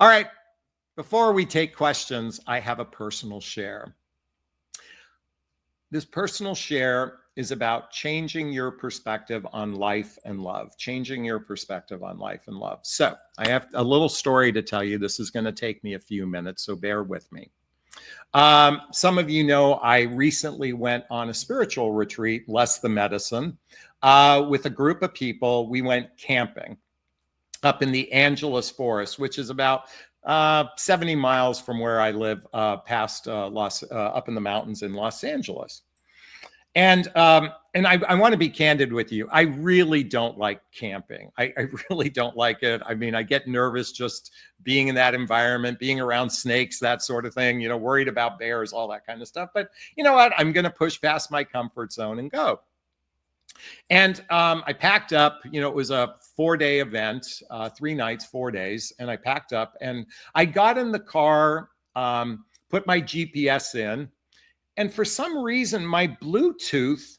All right. Before we take questions, I have a personal share. This personal share is about changing your perspective on life and love, changing your perspective on life and love. So I have a little story to tell you. This is going to take me a few minutes, so bear with me. Some of you know I recently went on a spiritual retreat, Less the Medicine, with a group of people. We went camping up in the Angeles Forest, which is about 70 miles from where I live, past up in the mountains in Los Angeles. And I want to be candid with you. I really don't like camping. I really don't like it. I mean, I get nervous just being in that environment, being around snakes, that sort of thing, worried about bears, all that kind of stuff. But you know what? I'm going to push past my comfort zone and go. And I packed up, it was a 4-day event, 3 nights, 4 days. And I packed up and I got in the car, put my GPS in. And for some reason, my Bluetooth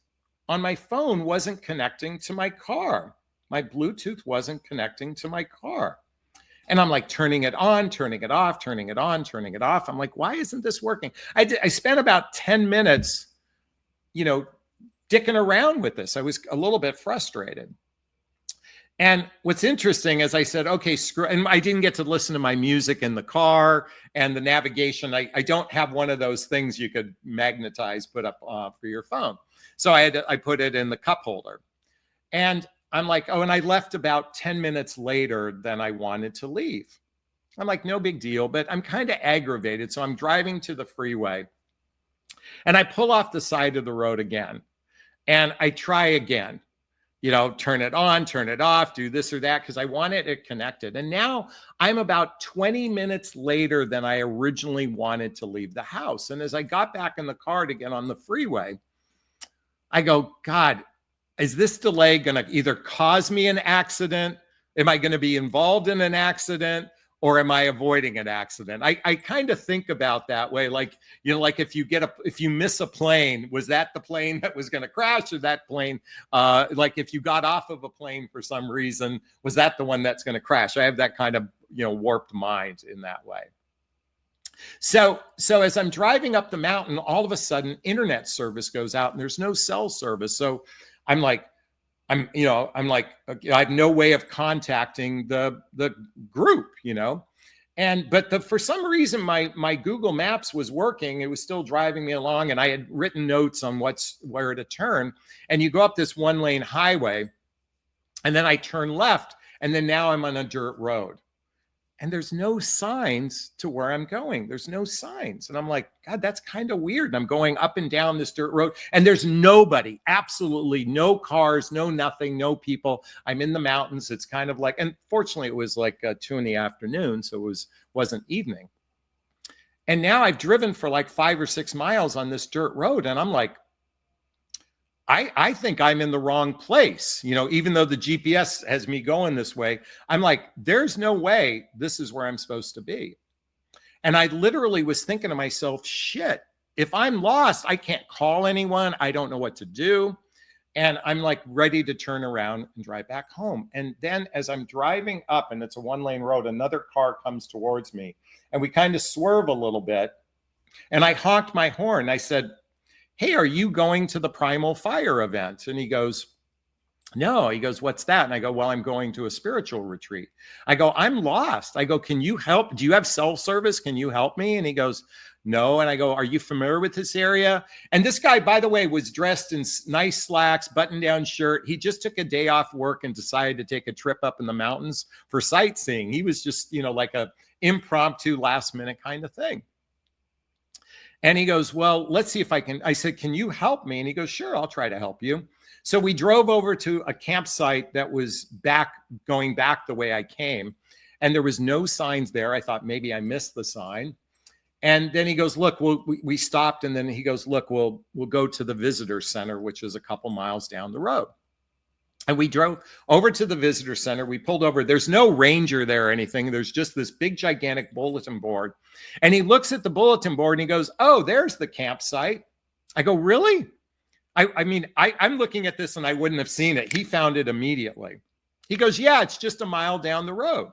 on my phone wasn't connecting to my car. My Bluetooth wasn't connecting to my car. And I'm like turning it on, turning it off, turning it on, turning it off. I'm like, why isn't this working? I spent about 10 minutes, dicking around with this. I was a little bit frustrated. And what's interesting is I said, okay, screw, and I didn't get to listen to my music in the car and the navigation. I don't have one of those things you could magnetize, put up for your phone. So I put it in the cup holder. And I'm like, oh, and I left about 10 minutes later than I wanted to leave. I'm like, no big deal, but I'm kind of aggravated. So I'm driving to the freeway and I pull off the side of the road again. And I try again. Turn it on, turn it off, do this or that, because I wanted it connected. And now I'm about 20 minutes later than I originally wanted to leave the house. And as I got back in the car to get on the freeway, I go, God, is this delay going to either cause me an accident? Am I going to be involved in an accident? Or am I avoiding an accident? I kind of think about that way. Like, like if you miss a plane, was that the plane that was going to crash, or that plane, like if you got off of a plane for some reason, was that the one that's going to crash? I have that kind of, warped mind in that way. So as I'm driving up the mountain, all of a sudden internet service goes out and there's no cell service. So I'm like, I have no way of contacting the group, but for some reason, my Google Maps was working. It was still driving me along, and I had written notes on where to turn. And you go up this 1-lane highway, and then I turn left, and then now I'm on a dirt road. And there's no signs to where I'm going. There's no signs. And I'm like, God, that's kind of weird. And I'm going up and down this dirt road and there's nobody, absolutely no cars, no nothing, no people. I'm in the mountains. It's kind of like, and fortunately it was like 2 PM. So it wasn't evening. And now I've driven for like 5 or 6 miles on this dirt road. And I'm like, I think I'm in the wrong place, even though the GPS has me going this way. I'm like, there's no way this is where I'm supposed to be. And I literally was thinking to myself, shit, if I'm lost, I can't call anyone. I don't know what to do. And I'm like ready to turn around and drive back home. And then as I'm driving up, and it's a 1-lane road, another car comes towards me and we kind of swerve a little bit. And I honked my horn. I said, hey, are you going to the Primal Fire event? And he goes, no. He goes, what's that? And I go, well, I'm going to a spiritual retreat. I go, I'm lost. I go, can you help? Do you have cell service? Can you help me? And he goes, no. And I go, are you familiar with this area? And this guy, by the way, was dressed in nice slacks, button-down shirt. He just took a day off work and decided to take a trip up in the mountains for sightseeing. He was just, like a impromptu last-minute kind of thing. And he goes, well, let's see if I can. I said, can you help me? And he goes, sure, I'll try to help you. So we drove over to a campsite that was going back the way I came. And there was no signs there. I thought maybe I missed the sign. And then he goes, look, we stopped. And then he goes, look, we'll go to the visitor center, which is a couple miles down the road. And we drove over to the visitor center. We pulled over. There's no ranger there or anything. There's just this big, gigantic bulletin board. And he looks at the bulletin board and he goes, oh, there's the campsite. I go, really? I'm looking at this and I wouldn't have seen it. He found it immediately. He goes, yeah, it's just a mile down the road.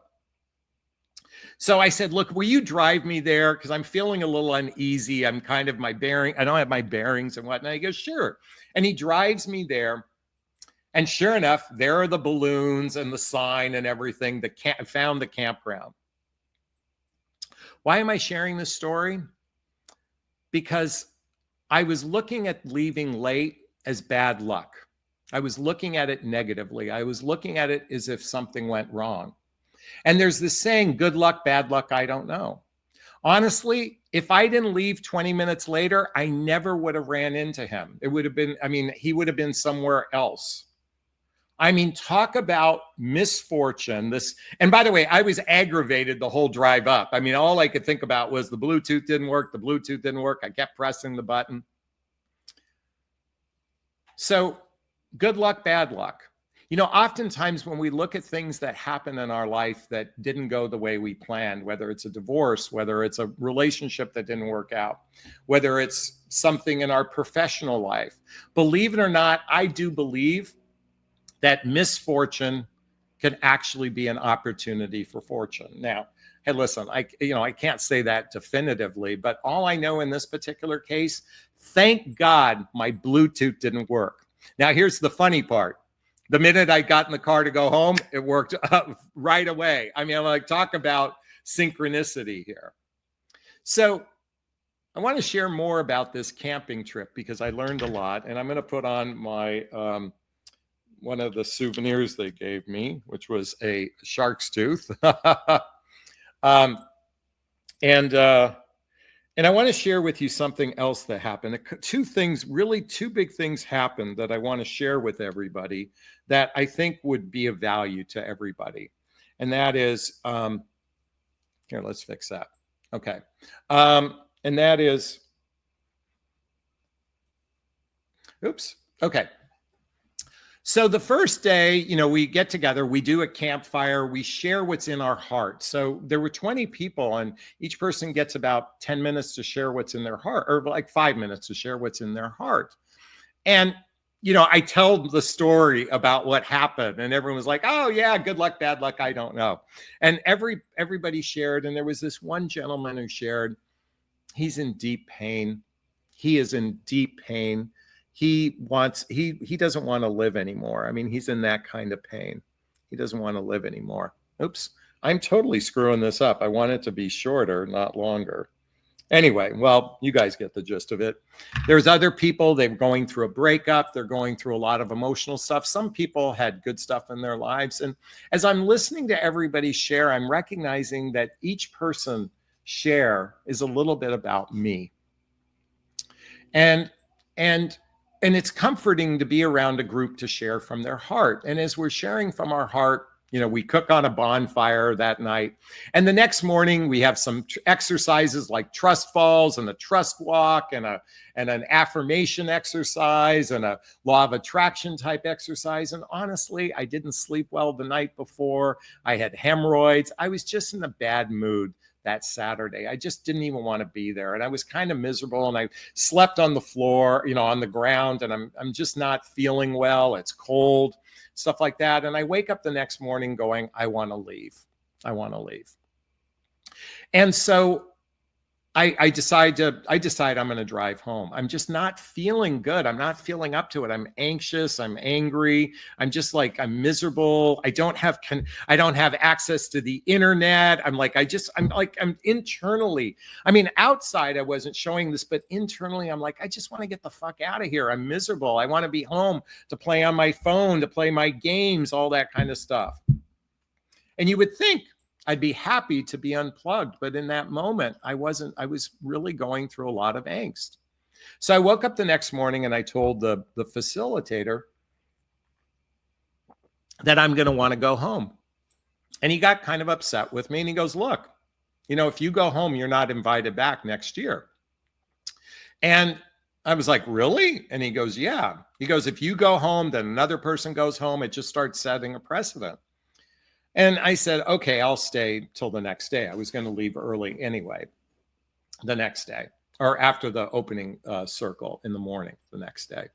So I said, look, will you drive me there? Because I'm feeling a little uneasy. I'm kind of I don't have my bearings and whatnot. He goes, sure. And he drives me there. And sure enough, there are the balloons and the sign and everything. Found the campground. Why am I sharing this story? Because I was looking at leaving late as bad luck. I was looking at it negatively. I was looking at it as if something went wrong. And there's this saying, good luck, bad luck, I don't know. Honestly, if I didn't leave 20 minutes later, I never would have ran into him. It would have been, he would have been somewhere else. Talk about misfortune. And by the way, I was aggravated the whole drive up. All I could think about was the Bluetooth didn't work. The Bluetooth didn't work. I kept pressing the button. So good luck, bad luck. Oftentimes when we look at things that happen in our life that didn't go the way we planned, whether it's a divorce, whether it's a relationship that didn't work out, whether it's something in our professional life, believe it or not, I do believe that misfortune can actually be an opportunity for fortune. Now, hey, listen, I can't say that definitively, but all I know in this particular case, thank God my Bluetooth didn't work. Now, here's the funny part. The minute I got in the car to go home, it worked right away. Talk about synchronicity here. So I want to share more about this camping trip because I learned a lot, and I'm going to put on my one of the souvenirs they gave me, which was a shark's tooth. And I want to share with you something else that happened. Two big things happened that I want to share with everybody that I think would be of value to everybody. And that is, here, let's fix that. Okay. And that is, oops. Okay. So the first day, we get together, we do a campfire, we share what's in our heart. So there were 20 people and each person gets about 10 minutes to share what's in their heart, or like 5 minutes to share what's in their heart. And, I tell the story about what happened and everyone was like, oh yeah, good luck, bad luck, I don't know. And everybody shared. And there was this one gentleman who shared, he's in deep pain. He is in deep pain. He doesn't want to live anymore. He's in that kind of pain. He doesn't want to live anymore. Oops, I'm totally screwing this up. I want it to be shorter, not longer. Anyway, well, you guys get the gist of it. There's other people, they're going through a breakup. They're going through a lot of emotional stuff. Some people had good stuff in their lives. And as I'm listening to everybody share, I'm recognizing that each person share is a little bit about me. And it's comforting to be around a group to share from their heart. And as we're sharing from our heart, we cook on a bonfire that night. And the next morning we have some exercises like trust falls and a trust walk and an affirmation exercise and a law of attraction type exercise. And honestly, I didn't sleep well the night before. I had hemorrhoids. I was just in a bad mood that Saturday. I just didn't even want to be there. And I was kind of miserable and I slept on the floor, on the ground, and I'm just not feeling well. It's cold, stuff like that. And I wake up the next morning going, I want to leave. I want to leave. And so I decide I'm going to drive home. I'm just not feeling good. I'm not feeling up to it. I'm anxious. I'm angry. I'm just like, I'm miserable. I don't have access to the internet. I'm internally, outside I wasn't showing this, but internally I'm like, I just want to get the fuck out of here. I'm miserable. I want to be home to play on my phone, to play my games, all that kind of stuff. And you would think I'd be happy to be unplugged. But in that moment, I wasn't. I was really going through a lot of angst. So I woke up the next morning and I told the facilitator that I'm going to want to go home. And he got kind of upset with me. And he goes, look, if you go home, you're not invited back next year. And I was like, really? And he goes, yeah. He goes, if you go home, then another person goes home. It just starts setting a precedent. And I said, okay, I'll stay till the next day. I was going to leave early anyway, the next day, or after the opening circle in the morning, the next day.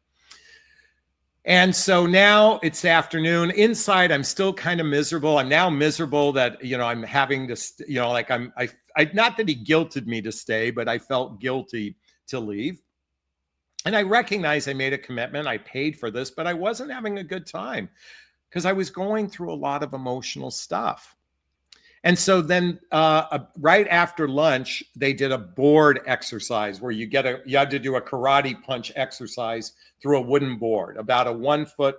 And so now it's afternoon. Inside, I'm still kind of miserable. I'm now miserable that, I'm having to, like I not that he guilted me to stay, but I felt guilty to leave. And I recognize I made a commitment. I paid for this, but I wasn't having a good time because I was going through a lot of emotional stuff. And so then right after lunch, they did a board exercise where you had to do a karate punch exercise through a wooden board, about a 1 foot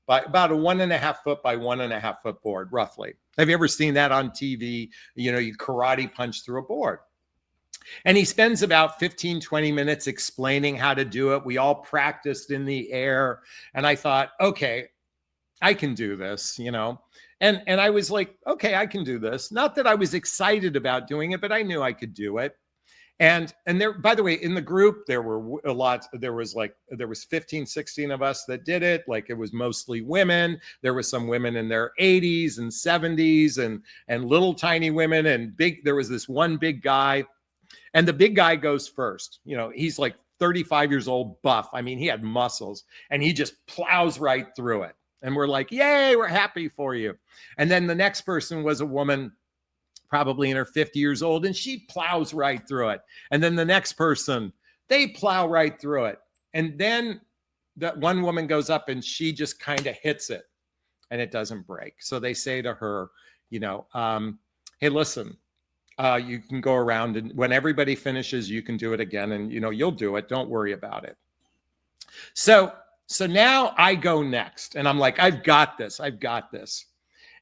by about a 1.5 foot by 1.5 foot board, roughly. Have you ever seen that on TV? You karate punch through a board. And he spends about 15, 20 minutes explaining how to do it. We all practiced in the air. And I thought, okay, I can do this, And I was like, okay, I can do this. Not that I was excited about doing it, but I knew I could do it. And there, by the way, in the group, there were a lot. There was 15, 16 of us that did it. Like it was mostly women. There was some women in their 80s and 70s and little tiny women and big. There was this one big guy, and the big guy goes first. He's like 35 years old, buff. I mean, he had muscles, and he just plows right through it. And we're like, yay, we're happy for you. And then the next person was a woman, probably in her 50 years old, and she plows right through it. And then the next person, they plow right through it. And then that one woman goes up and she just kind of hits it and it doesn't break. So they say to her, hey, listen, you can go around and when everybody finishes, you can do it again. And, you'll do it. Don't worry about it. So now I go next and I'm like, I've got this.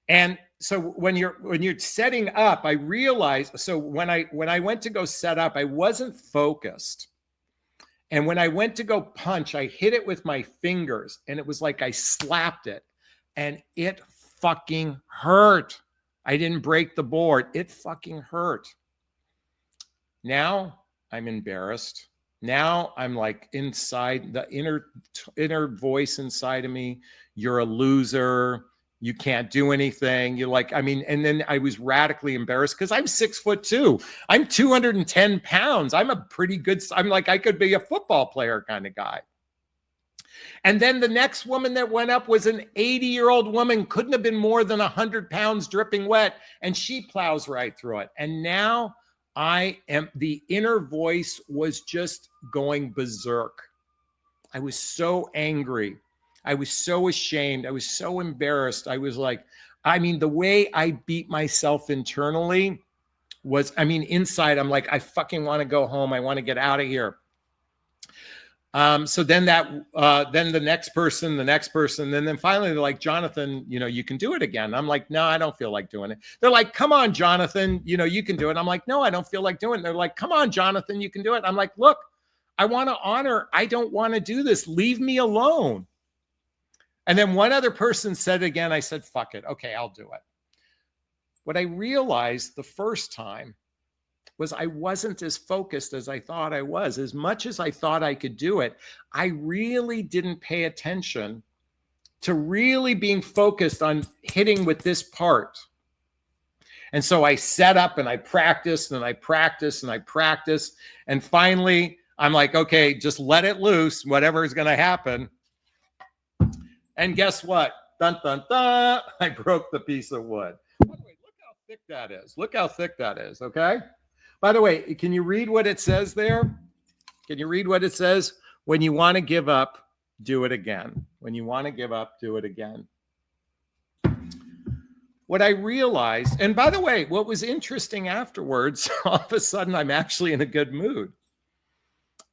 And so when you're setting up, I realized, so when I went to go set up, I wasn't focused. And when I went to go punch, I hit it with my fingers and it was like I slapped it and it fucking hurt. I didn't break the board. It fucking hurt. Now I'm embarrassed. Now I'm like inside the inner voice inside of me. You're a loser. You can't do anything. And then I was radically embarrassed because I'm 6'2". I'm 210 pounds. I'm I could be a football player kind of guy. And then the next woman that went up was an 80-year-old woman, couldn't have been more than 100 pounds dripping wet. And she plows right through it. And now the inner voice was just going berserk. I was so angry. I was so ashamed. I was so embarrassed. I was like, the way I beat myself internally was, inside, I'm like, I fucking want to go home. I want to get out of here. So then then the next person, and then finally they're like, Jonathan, you can do it again. I'm like, no, I don't feel like doing it. They're like, come on, Jonathan, you can do it. I'm like, no, I don't feel like doing it. They're like, come on, Jonathan, you can do it. I'm like, look, I want to honor. I don't want to do this. Leave me alone. And then one other person said again, I said, fuck it. Okay, I'll do it. What I realized the first time was I wasn't as focused as I thought I was. As much as I thought I could do it, I really didn't pay attention to really being focused on hitting with this part. And so I set up and I practiced and I practiced and I practiced. And finally, I'm like, okay, just let it loose, whatever is going to happen. And guess what? Dun, dun, dun. I broke the piece of wood. By the way, look how thick that is. Look how thick that is, okay? By the way, can you read what it says there? Can you read what it says? When you want to give up, do it again. When you want to give up, do it again. What I realized, and by the way, what was interesting afterwards, all of a sudden I'm actually in a good mood.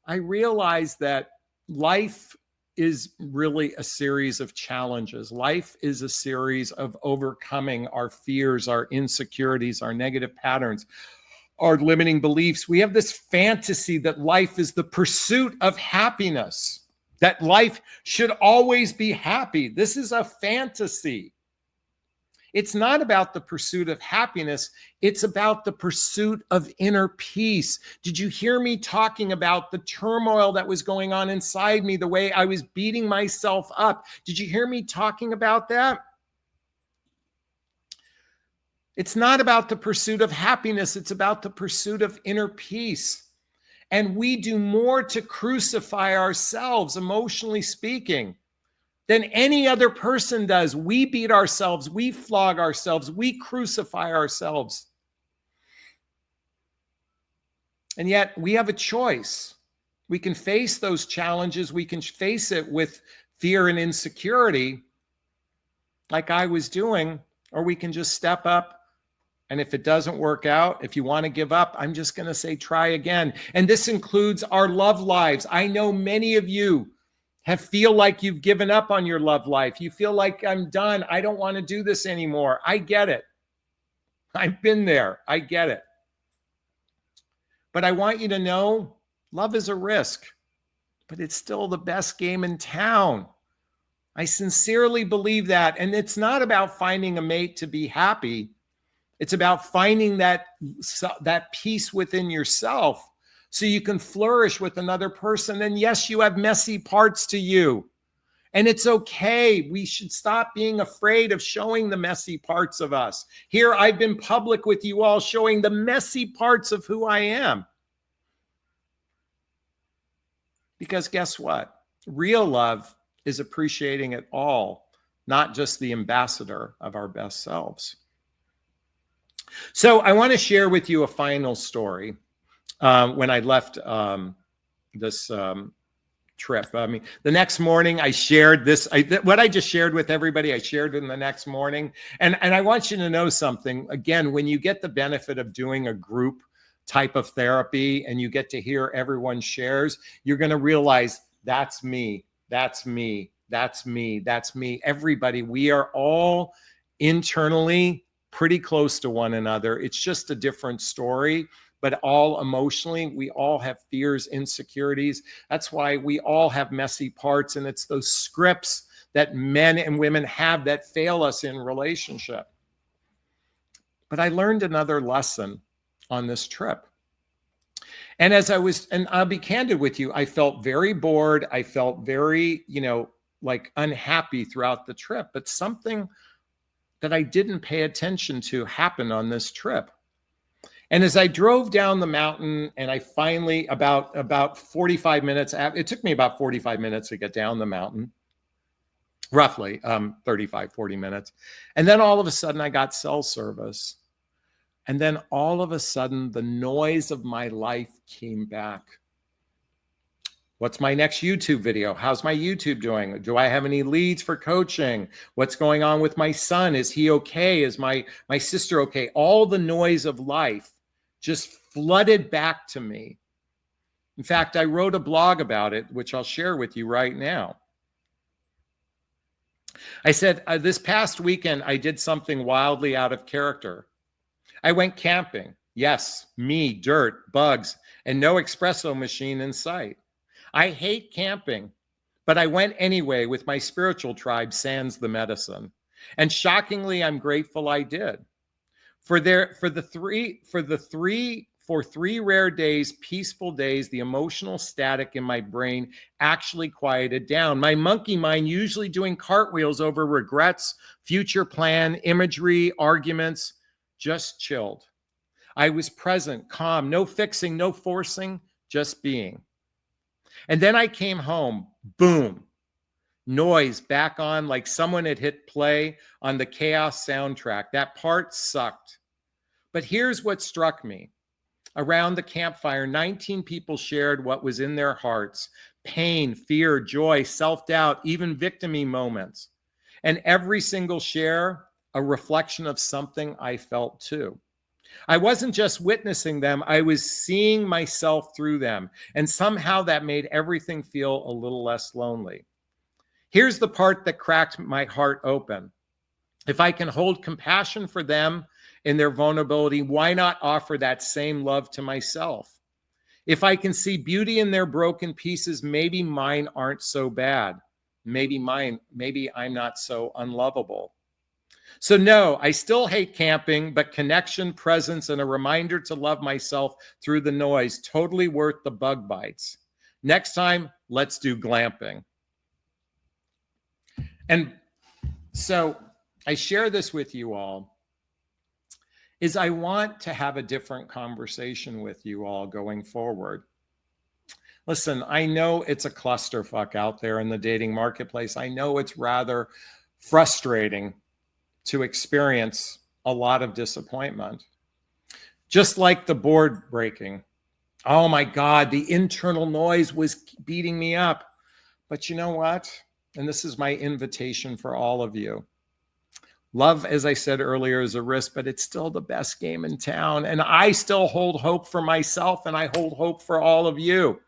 I realized that life is really a series of challenges. Life is a series of overcoming our fears, our insecurities, our negative patterns, our limiting beliefs. We have this fantasy that life is the pursuit of happiness, that life should always be happy. This is a fantasy. It's not about the pursuit of happiness. It's about the pursuit of inner peace. Did you hear me talking about the turmoil that was going on inside me, the way I was beating myself up? Did you hear me talking about that? It's not about the pursuit of happiness. It's about the pursuit of inner peace. And we do more to crucify ourselves, emotionally speaking, than any other person does. We beat ourselves, we flog ourselves, we crucify ourselves. And yet we have a choice. We can face those challenges. We can face it with fear and insecurity, like I was doing, or we can just step up. And if it doesn't work out, if you want to give up, I'm just going to say, try again. And this includes our love lives. I know many of you feel like you've given up on your love life. You feel like, I'm done. I don't want to do this anymore. I get it. I've been there. I get it. But I want you to know, love is a risk, but it's still the best game in town. I sincerely believe that. And it's not about finding a mate to be happy. It's about finding that peace within yourself so you can flourish with another person. And yes, you have messy parts to you. And it's okay. We should stop being afraid of showing the messy parts of us. Here, I've been public with you all, showing the messy parts of who I am. Because guess what? Real love is appreciating it all, not just the ambassador of our best selves. So I want to share with you a final story. When I left this trip, I mean, the next morning I shared this, what I just shared with everybody, I shared in the next morning. And I want you to know something. Again, when you get the benefit of doing a group type of therapy and you get to hear everyone's shares, you're going to realize that's me, that's me, that's me, that's me. Everybody, we are all internally pretty close to one another. It's just a different story, but all emotionally, we all have fears, insecurities. That's why we all have messy parts. And it's those scripts that men and women have that fail us in relationship. But I learned another lesson on this trip. And and I'll be candid with you, I felt very bored. I felt very, like unhappy throughout the trip, but something that I didn't pay attention to happened on this trip. And as I drove down the mountain and I finally, about 45 minutes, it took me about 45 minutes to get down the mountain, roughly 35, 40 minutes. And then all of a sudden I got cell service. And then all of a sudden the noise of my life came back. What's my next YouTube video? How's my YouTube doing? Do I have any leads for coaching? What's going on with my son? Is he okay? Is my sister okay? All the noise of life just flooded back to me. In fact, I wrote a blog about it, which I'll share with you right now. I said, this past weekend, I did something wildly out of character. I went camping. Yes, me, dirt, bugs, and no espresso machine in sight. I hate camping, but I went anyway with my spiritual tribe, Sans the Medicine. And shockingly, I'm grateful I did. For 3 rare days, peaceful days, the emotional static in my brain actually quieted down. My monkey mind, usually doing cartwheels over regrets, future plan, imagery, arguments, just chilled. I was present, calm, no fixing, no forcing, just being. And then I came home, boom, noise back on like someone had hit play on the Chaos soundtrack. That part sucked. But here's what struck me. Around the campfire, 19 people shared what was in their hearts: pain, fear, joy, self-doubt, even victim-y moments. And every single share, a reflection of something I felt too. I wasn't just witnessing them, I was seeing myself through them. And somehow that made everything feel a little less lonely. Here's the part that cracked my heart open. If I can hold compassion for them in their vulnerability, why not offer that same love to myself? If I can see beauty in their broken pieces, maybe mine aren't so bad. Maybe I'm not so unlovable. So no, I still hate camping, but connection, presence, and a reminder to love myself through the noise, totally worth the bug bites. Next time, let's do glamping. And so I share this with you all, is I want to have a different conversation with you all going forward. Listen, I know it's a clusterfuck out there in the dating marketplace. I know it's rather frustrating to experience a lot of disappointment. Just like the board breaking. Oh my God, the internal noise was beating me up. But you know what? And this is my invitation for all of you. Love, as I said earlier, is a risk, but it's still the best game in town. And I still hold hope for myself, and I hold hope for all of you.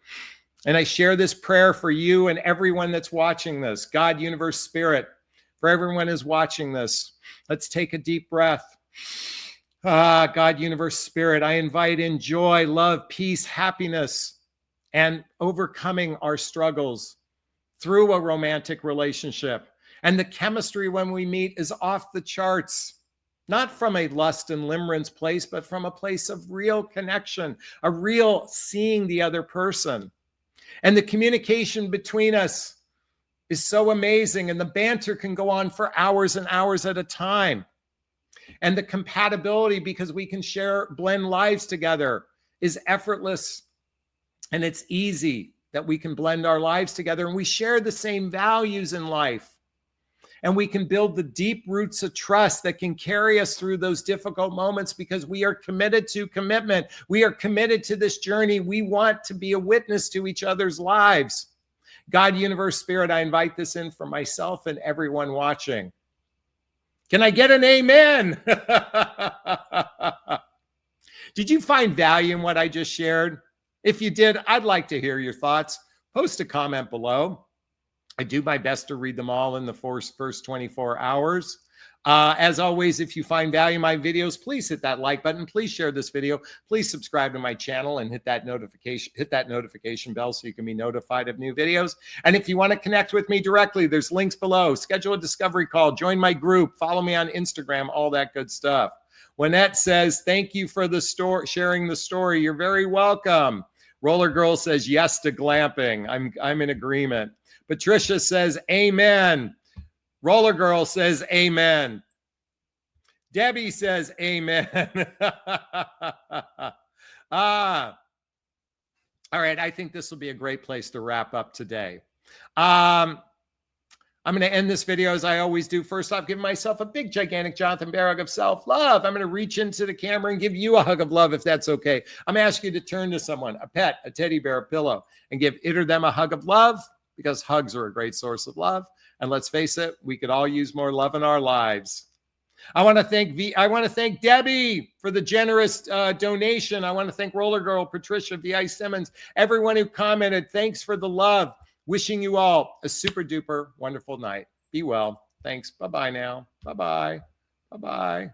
And I share this prayer for you and everyone that's watching this. God, universe, spirit, for everyone who's watching this, let's take a deep breath. God, universe, spirit, I invite in joy, love, peace, happiness, and overcoming our struggles through a romantic relationship. And the chemistry when we meet is off the charts, not from a lust and limerence place, but from a place of real connection, a real seeing the other person. And the communication between us is so amazing. And the banter can go on for hours and hours at a time. And the compatibility, because we can blend lives together, is effortless. And it's easy that we can blend our lives together, and we share the same values in life. And we can build the deep roots of trust that can carry us through those difficult moments, because we are committed to commitment. We are committed to this journey. We want to be a witness to each other's lives. God, universe, spirit, I invite this in for myself and everyone watching. Can I get an amen? Did you find value in what I just shared? If you did, I'd like to hear your thoughts. Post a comment below. I do my best to read them all in the first 24 hours. As always, if you find value in my videos, please hit that like button. Please share this video. Please subscribe to my channel and hit that notification bell so you can be notified of new videos. And if you want to connect with me directly, there's links below. Schedule a discovery call, join my group, follow me on Instagram, all that good stuff. Wynette says, thank you for the sharing the story. You're very welcome. Roller Girl says yes to glamping. I'm in agreement. Patricia says, amen. Roller Girl says, amen. Debbie says, amen. All right, I think this will be a great place to wrap up today. I'm going to end this video as I always do. First off, give myself a big, gigantic Jonathan Bear hug of self-love. I'm going to reach into the camera and give you a hug of love, if that's okay. I'm going to ask you to turn to someone, a pet, a teddy bear, a pillow, and give it or them a hug of love, because hugs are a great source of love. And let's face it, we could all use more love in our lives. I want to thank Debbie for the generous donation. I want to thank Roller Girl, Patricia, V.I. Simmons, everyone who commented. Thanks for the love. Wishing you all a super duper wonderful night. Be well. Thanks. Bye-bye now. Bye-bye. Bye-bye.